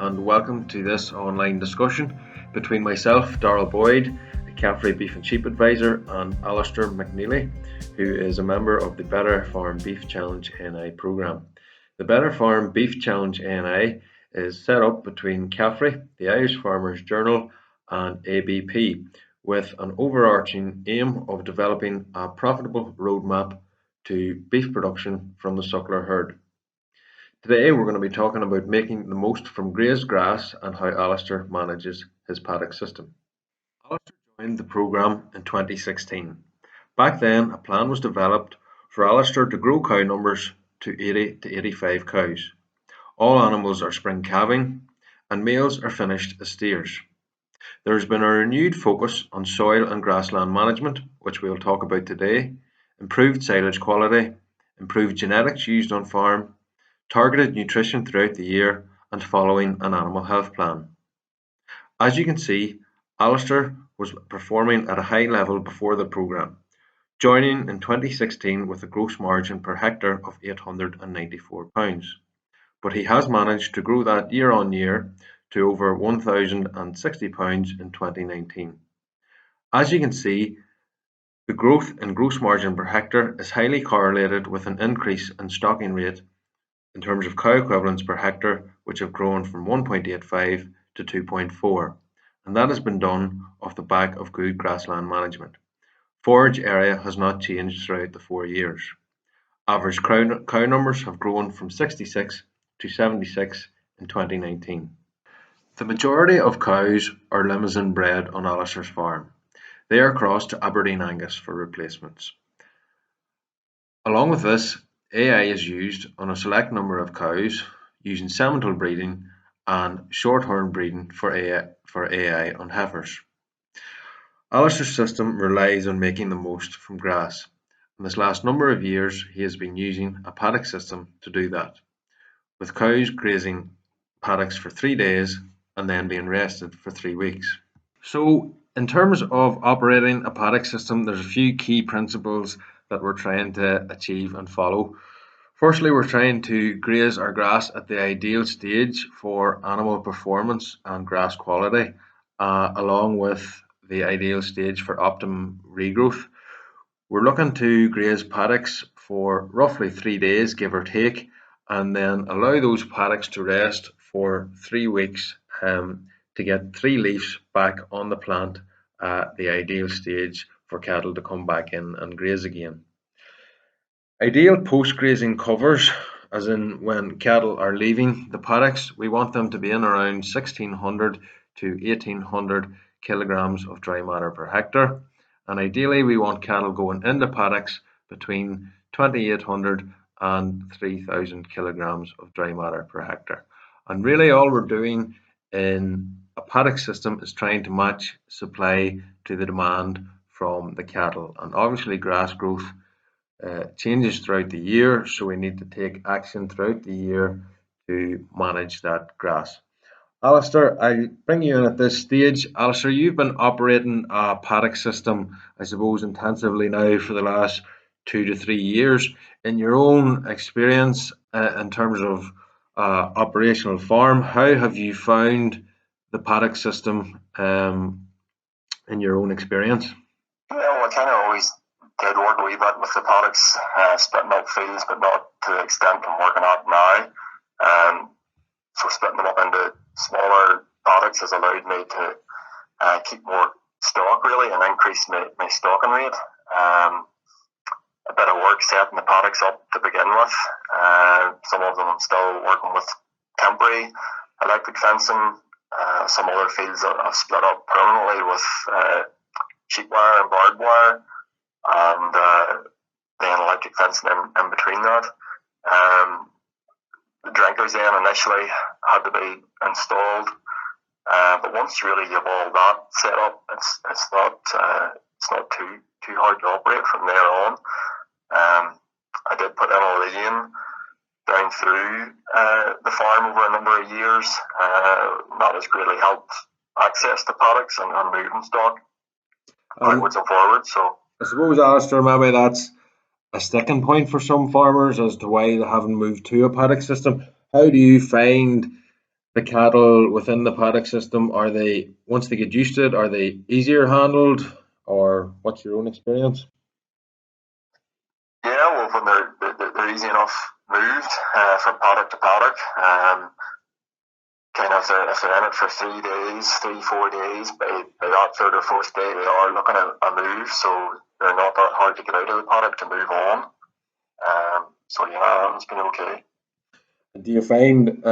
and welcome to this online discussion between myself, Darryl Boyd, a Caffrey Beef and Sheep Advisor, and Alastair McNeilly, who is a member of the Better Farm Beef Challenge NI programme. The Better Farm Beef Challenge NI is set up between Caffrey, the Irish Farmers Journal, and ABP, with an overarching aim of developing a profitable roadmap to beef production from the suckler herd. Today we're going to be talking about making the most from grazed grass and how Alastair manages his paddock system. Alastair joined the programme in 2016. Back then a plan was developed for Alastair to grow cow numbers to 80 to 85 cows. All animals are spring calving and males are finished as steers. There has been a renewed focus on soil and grassland management, which we'll talk about today, improved silage quality, improved genetics used on farm, targeted nutrition throughout the year, and following an animal health plan. As you can see, Alastair was performing at a high level before the programme, joining in 2016 with a gross margin per hectare of £894. But he has managed to grow that year on year to over £1,060 in 2019. As you can see, the growth in gross margin per hectare is highly correlated with an increase in stocking rate in terms of cow equivalents per hectare, which have grown from 1.85 to 2.4, and that has been done off the back of good grassland management. Forage area has not changed throughout the 4 years. Average cow numbers have grown from 66 to 76 in 2019. The majority of cows are Limousin bred on Alastair's farm. They are crossed to Aberdeen Angus for replacements. Along with this, AI is used on a select number of cows using semental breeding and shorthorn breeding for AI on heifers. Alastair's system relies on making the most from grass. In this last number of years, he has been using a paddock system to do that, with cows grazing paddocks for 3 days and then being rested for 3 weeks. So, in terms of operating a paddock system, there's a few key principles that we're trying to achieve and follow. Firstly, we're trying to graze our grass at the ideal stage for animal performance and grass quality, along with the ideal stage for optimum regrowth. We're looking to graze paddocks for roughly 3 days, give or take, and then allow those paddocks to rest for 3 weeks to get 3 leaves back on the plant at the ideal stage for cattle to come back in and graze again. Ideal post-grazing covers, as in when cattle are leaving the paddocks, we want them to be in around 1600 to 1800 kilograms of dry matter per hectare, and ideally we want cattle going into paddocks between 2800 and 3000 kilograms of dry matter per hectare. And really all we're doing in a paddock system is trying to match supply to the demand from the cattle, and obviously grass growth changes throughout the year, so we need to take action throughout the year to manage that grass. Alastair, I'll bring you in at this stage. Alastair, you've been operating a paddock system, I suppose, intensively now for the last 2 to 3 years. In your own experience, in terms of operational farm, how have you found the paddock system in your own experience? Well, I kind of always did work a wee bit with the paddocks, splitting up fields, but not to the extent I'm working at now. So splitting them up into smaller paddocks has allowed me to keep more stock really and increase my stocking rate. A bit of work setting the paddocks up to begin with. Some of them I'm still working with temporary electric fencing. Some other fields I've split up permanently with sheep wire and barbed wire, and then electric fencing in between that. The drinkers then initially had to be installed, but once really you've all that set up, it's not too hard to operate from there on. I did put in a lane down through the farm over a number of years. That has greatly helped access to paddocks and moving stock backwards and forwards. So I suppose, Alastair, maybe that's a sticking point for some farmers as to why they haven't moved to a paddock system. How do you find the cattle within the paddock system? Are they, once they get used to it, are they easier handled, or what's your own experience? Yeah, well, when they're easy enough moved from paddock to paddock. Kind of if they're in it for 3 days, 3, 4 days, by that third or fourth day they are looking at a move, so they're not that hard to get out of the paddock to move on. So yeah, it's been okay. Do you find,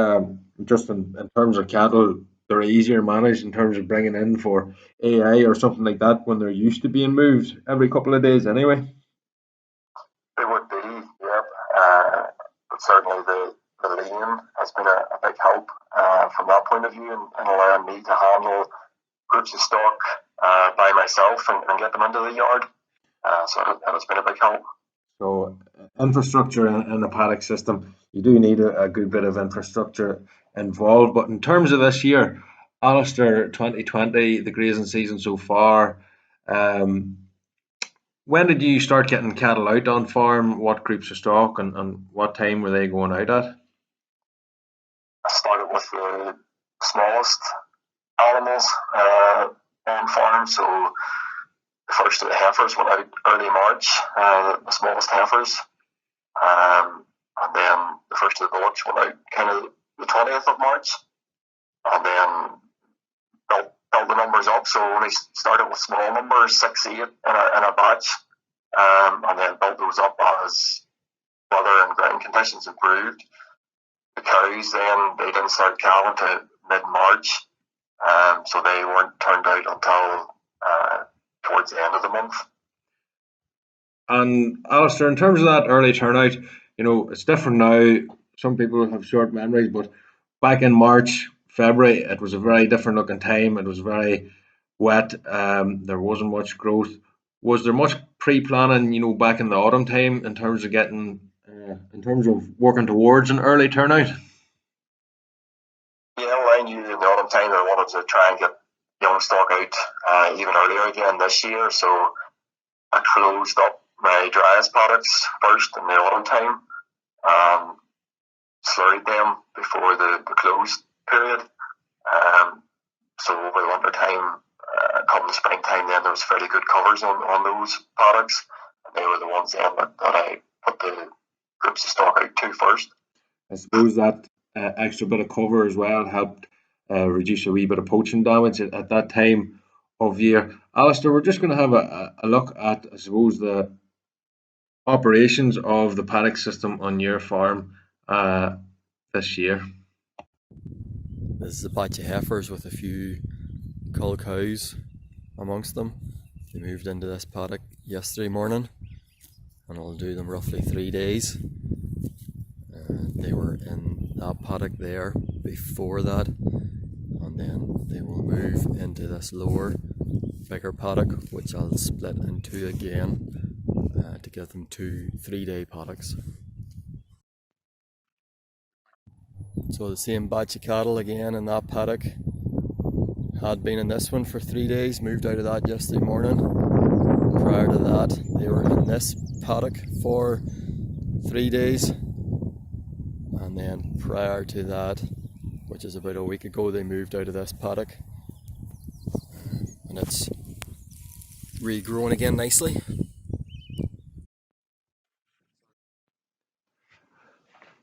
just in terms of cattle, they're easier managed in terms of bringing in for AI or something like that when they're used to being moved every couple of days anyway? It would be, yep. But certainly the lean has been a big help from that point of view, and allowing me to handle groups of stock by myself and get them into the yard. So that has been a big help. So infrastructure in the paddock system, you do need a good bit of infrastructure involved. But in terms of this year, Alastair 2020, the grazing season so far, um, when did you start getting cattle out on farm? What groups of stock and what time were they going out at? I started with the smallest animals on farm, so the first of the heifers went out early March, the smallest heifers, and then the first of the bullocks went out kind of the 20th of March, and then built the numbers up. So only started with small numbers, 6, 8 in a batch, and then built those up as weather and ground conditions improved. The cows then they didn't start calving to mid March, so they weren't turned out until towards the end of the month. And Alistair, in terms of that early turnout, it's different now. Some people have short memories, but back in March, February, it was a very different looking time. It was very wet. There wasn't much growth. Was there much pre-planning, back in the autumn time in terms of in terms of working towards an early turnout? Yeah, well, I knew in the autumn time I wanted to try and get young stock out even earlier again this year, so I closed up my driest paddocks first in the autumn time, slurried them before the closed period. So over the winter time, come the springtime, then there was fairly good covers on those paddocks. And they were the ones then that I put the groups of stock out to first. I suppose that extra bit of cover as well helped reduce a wee bit of poaching damage at that time of year. Alistair, we're just going to have a look at, I suppose, the operations of the paddock system on your farm this year. This is a batch of heifers with a few cull cows amongst them. They moved into this paddock yesterday morning, and I'll do them roughly 3 days. They were in that paddock there before that, and then they will move into this lower, bigger paddock, which I'll split in two again to give them 2 3-day paddocks. So the same batch of cattle again in that paddock. Had been in this one for 3 days, moved out of that yesterday morning. Prior to that, they were in this paddock for 3 days. And then prior to that, which is about a week ago, they moved out of this paddock. And it's regrowing again nicely.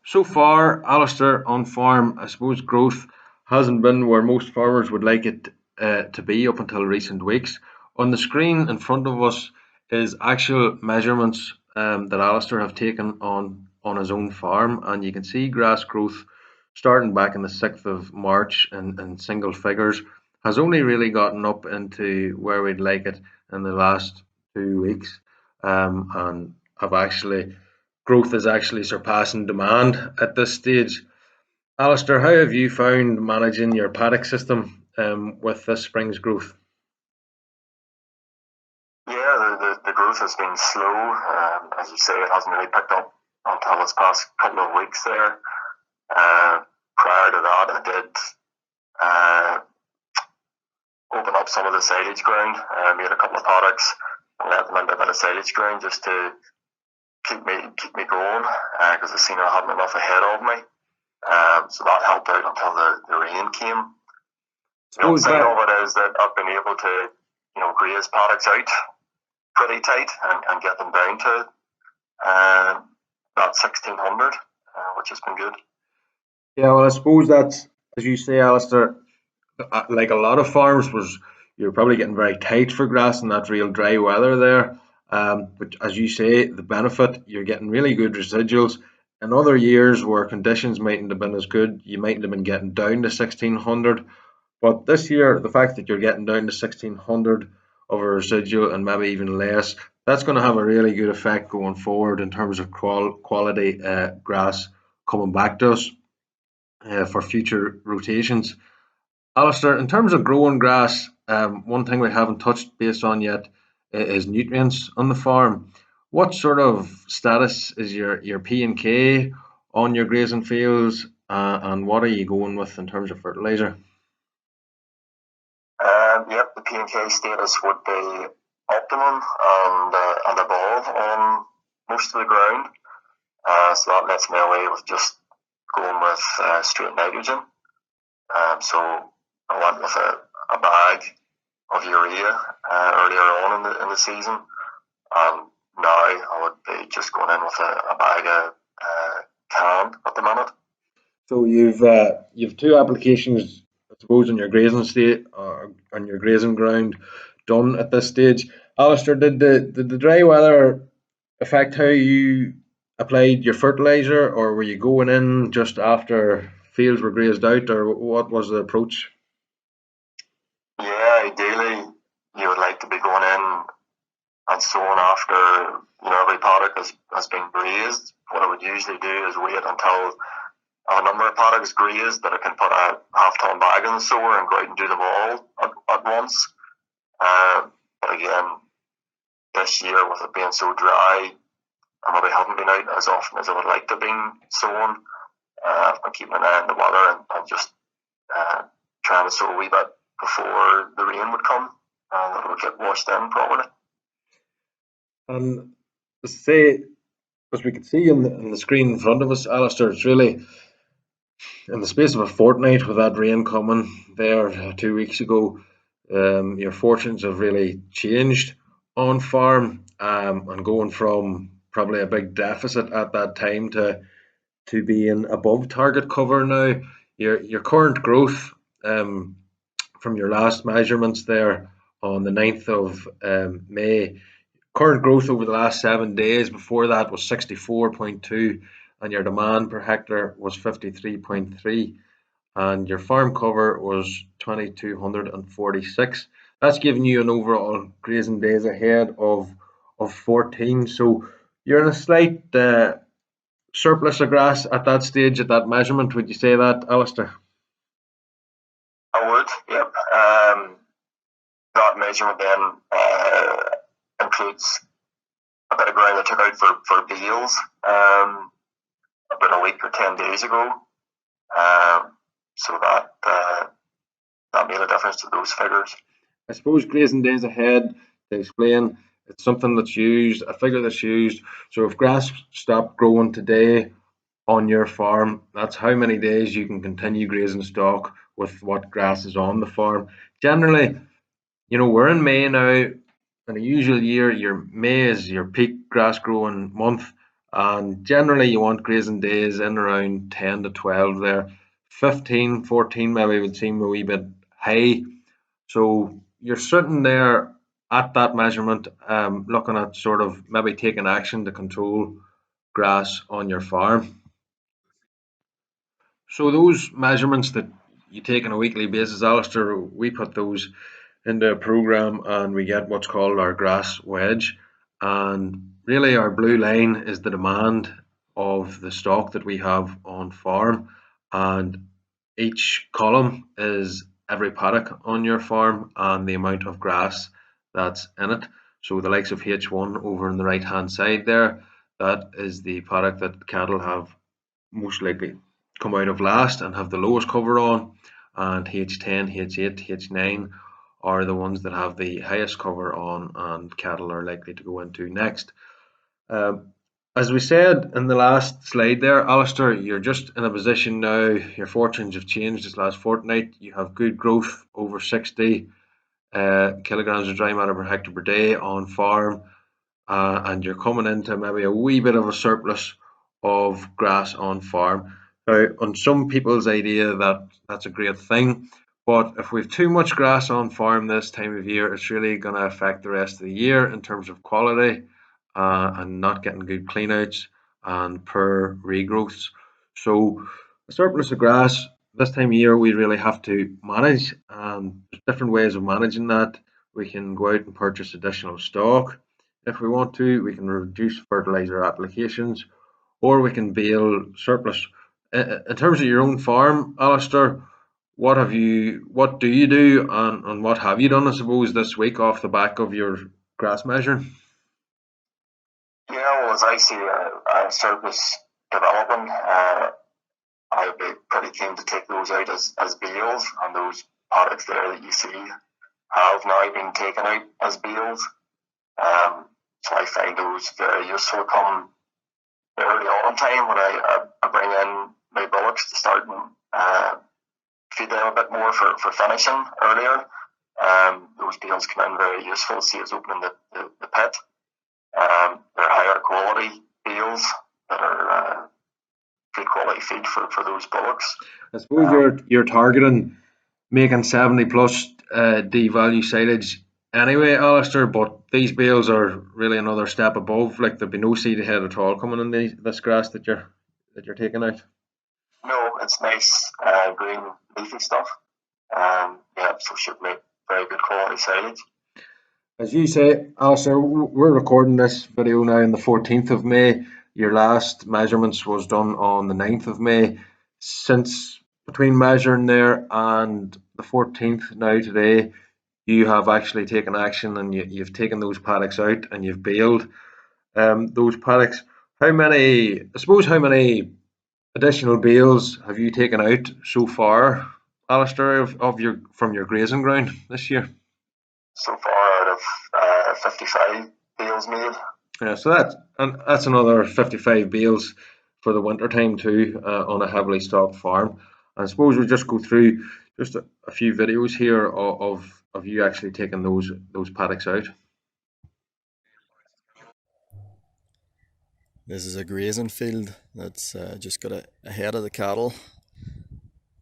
So far, Alistair, on farm, I suppose growth hasn't been where most farmers would like it to be up until recent weeks. On the screen in front of us is actual measurements that Alistair have taken on his own farm, and you can see grass growth starting back in the 6th of March in single figures has only really gotten up into where we'd like it in the last 2 weeks, and have actually growth is actually surpassing demand at this stage. Alistair, how have you found managing your paddock system with this spring's growth? Yeah, the growth has been slow. As you say, it hasn't really picked up until this past couple of weeks there. Prior to that, I did open up some of the silage ground. Made a couple of paddocks and let them into a bit of silage ground just to keep me going because I seen I hadn't enough ahead of me. So that helped out until the rain came. The Suppose upside that of it is that I've been able to, graze paddocks out pretty tight and get them down to about 1600, which has been good. yeah, well, I suppose that's, as you say, Alistair, like a lot of farms, was you're probably getting very tight for grass in that real dry weather there. But as you say, the benefit, you're getting really good residuals. In other years where conditions mightn't have been as good, you mightn't have been getting down to 1600. But this year, the fact that you're getting down to 1600 of a residual and maybe even less, that's going to have a really good effect going forward in terms of quality grass coming back to us for future rotations. Alistair, in terms of growing grass, one thing we haven't touched base on yet is nutrients on the farm. What sort of status is your P and K on your grazing fields, and what are you going with in terms of fertilizer? Yep, the P&K status would be optimum and above on most of the ground. So that lets me away with just going with straight nitrogen. So I went with a bag of urea earlier on in the season, and now I would be just going in with a bag of can at the minute. So you've two applications, I suppose, on your grazing state or on your grazing ground done at this stage. Alistair, did the dry weather affect how you applied your fertilizer, or were you going in just after fields were grazed out, or what was the approach? Yeah, ideally you would like to be going in and sowing after every paddock has been grazed. What I would usually do is wait until a number of paddocks grazed that I can put a half-ton bag in the sower and go out and do them all at once. But again, this year with it being so dry, I maybe haven't been out as often as I would like to have been sowing. I've been keeping an eye on the weather and just trying to sow a wee bit before the rain would come and it would get washed in properly. And say, as we can see in the screen in front of us, Alistair, it's really in the space of a fortnight with that rain coming there 2 weeks ago. Your fortunes have really changed on farm, and going from probably a big deficit at that time to being above target cover now. Your current growth, from your last measurements there on the 9th of May, current growth over the last 7 days before that was 64.2, and your demand per hectare was 53.3, and your farm cover was 2246. That's giving you an overall grazing days ahead of 14. So you're in a slight surplus of grass at that stage, at that measurement. Would you say that, Alistair? I would, yep. That measurement then includes a bit of ground I took out for bales about a week or 10 days ago. So that made a difference to those figures. I suppose grazing days ahead, to explain, it's something that's used, a figure that's used. So if grass stopped growing today on your farm, that's how many days you can continue grazing stock with what grass is on the farm. Generally, we're in May now. In a usual year, your May is your peak grass growing month, and generally you want grazing days in around 10 to 12 there. 15, 14 maybe would seem a wee bit high. So you're sitting there at that measurement, looking at sort of maybe taking action to control grass on your farm. So those measurements that you take on a weekly basis, Alistair, we put those into a program and we get what's called our grass wedge. And really our blue line is the demand of the stock that we have on farm. And each column is every paddock on your farm and the amount of grass that's in it. So the likes of H1 over on the right hand side there, that is the paddock that cattle have most likely come out of last and have the lowest cover on, and H10, H8, H9 are the ones that have the highest cover on and cattle are likely to go into next. Um, As we said in the last slide there, Alastair, you're just in a position now, your fortunes have changed this last fortnight. You have good growth over 60 kilograms of dry matter per hectare per day on farm, and you're coming into maybe a wee bit of a surplus of grass on farm. Now, on some people's idea that's a great thing, but if we've too much grass on farm this time of year, it's really going to affect the rest of the year in terms of quality and not getting good cleanouts and poor regrowths. So, a surplus of grass this time of year we really have to manage, and there's different ways of managing that. We can go out and purchase additional stock if we want to. We can reduce fertilizer applications, or we can bale surplus. In terms of your own farm, Alistair, what do you do, and what have you done, I suppose, this week off the back of your grass measuring? Yeah, well, as I see a surplus developing, I'd be pretty keen to take those out as bales, and those paddocks there that you see have now been taken out as bales. So I find those very useful come the early autumn time when I bring in my bullocks to start and feed them a bit more for finishing earlier. Those bales come in very useful, see us opening the pit. They're higher quality bales that are good quality feed for those bullocks. I suppose you're targeting making 70 plus D value silage anyway, Alistair, but these bales are really another step above. Like there'd be no seed ahead at all coming in this grass that you're taking out. No, it's nice green leafy stuff. Yeah, so should make very good quality silage. As you say, Alistair, we're recording this video now on the 14th of May. Your last measurements was done on the 9th of May. Since between measuring there and the 14th now today, you have actually taken action, and you've taken those paddocks out and you've baled those paddocks. How many additional bales have you taken out so far, Alistair, of your from your grazing ground this year? So far, out of 55 bales made. Yeah, so that's another 55 bales for the winter time too, on a heavily stocked farm. And I suppose we'll just go through just a few videos here of you actually taking those paddocks out. This is a grazing field that's just got ahead of the cattle.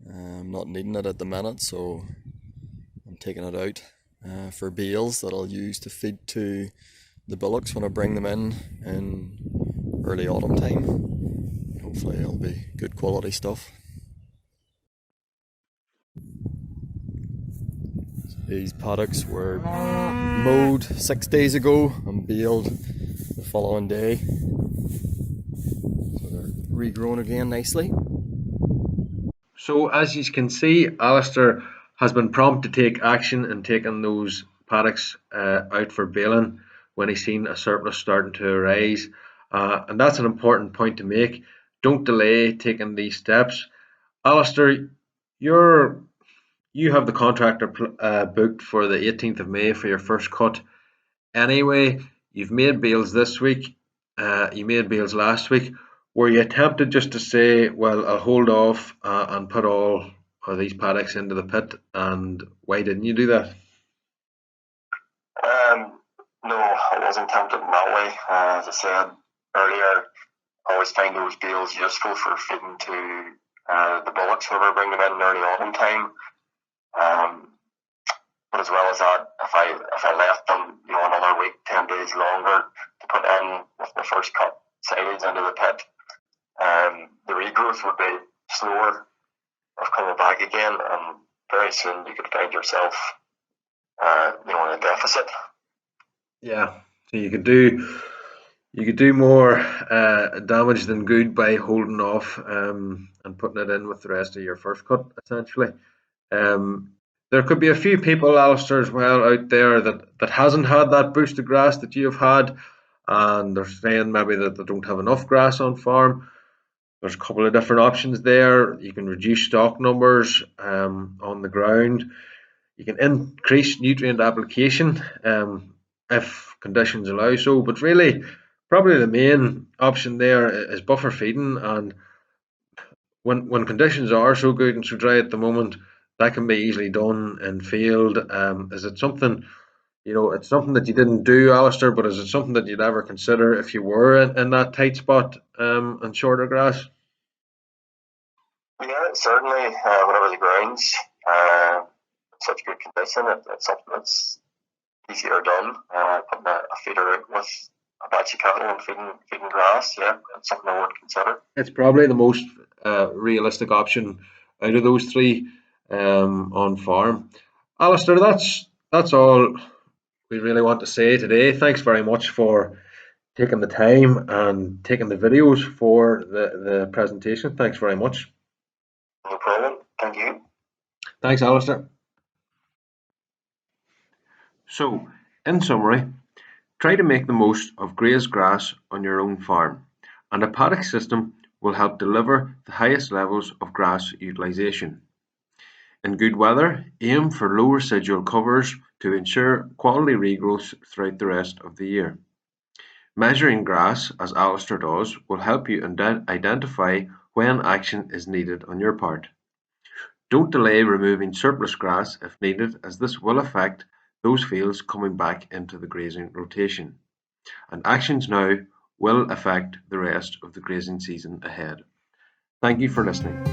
I'm not needing it at the minute, so I'm taking it out for bales that I'll use to feed to the bullocks when I bring them in early autumn time. Hopefully it'll be good quality stuff. These paddocks were mowed 6 days ago and baled the following day. So they're regrown again nicely. So as you can see, Alistair has been prompt to take action and taking those paddocks out for baling when he's seen a surplus starting to arise. And that's an important point to make. Don't delay taking these steps. Alistair, you have the contractor booked for the 18th of May for your first cut. Anyway, you've made bales this week. You made bales last week. Were you tempted just to say, well, I'll hold off and put all of these paddocks into the pit? And why didn't you do that? No, I wasn't tempted in that way. As I said earlier, I always find those bales useful for feeding to the bullocks whenever I bring them in early autumn time. But as well as that, if I left them, another week, 10 days longer to put in with the first cut silage into the pit, the regrowth would be slower of coming back again, and very soon you could find yourself, in a deficit. Yeah, so you could do more damage than good by holding off and putting it in with the rest of your first cut, essentially. There could be a few people, Alistair, as well out there that hasn't had that boost of grass that you have had, and they're saying maybe that they don't have enough grass on farm. There's a couple of different options there. You can reduce stock numbers on the ground. You can increase nutrient application if conditions allow so. But really, Probably the main option there is buffer feeding, and when conditions are so good and so dry at the moment, that can be easily done in field. Is it something, it's something that you didn't do, Alistair, but is it something that you'd ever consider if you were in that tight spot and shorter grass? Yeah, certainly. Whenever the ground's such good condition, it's something that's easier done. Putting a feeder out with a batch of cattle and feeding grass, yeah, it's something I would consider. It's probably the most realistic option out of those three on farm. Alistair, that's all we really want to say today. Thanks very much for taking the time and taking the videos for the presentation. Thanks very much. No problem. Thank you. Thanks, Alistair. So, in summary, try to make the most of grazed grass on your own farm, and a paddock system will help deliver the highest levels of grass utilisation. In good weather, aim for low residual covers to ensure quality regrowth throughout the rest of the year. Measuring grass, as Alastair does, will help you identify when action is needed on your part. Don't delay removing surplus grass if needed, as this will affect those fields coming back into the grazing rotation. And actions now will affect the rest of the grazing season ahead. Thank you for listening.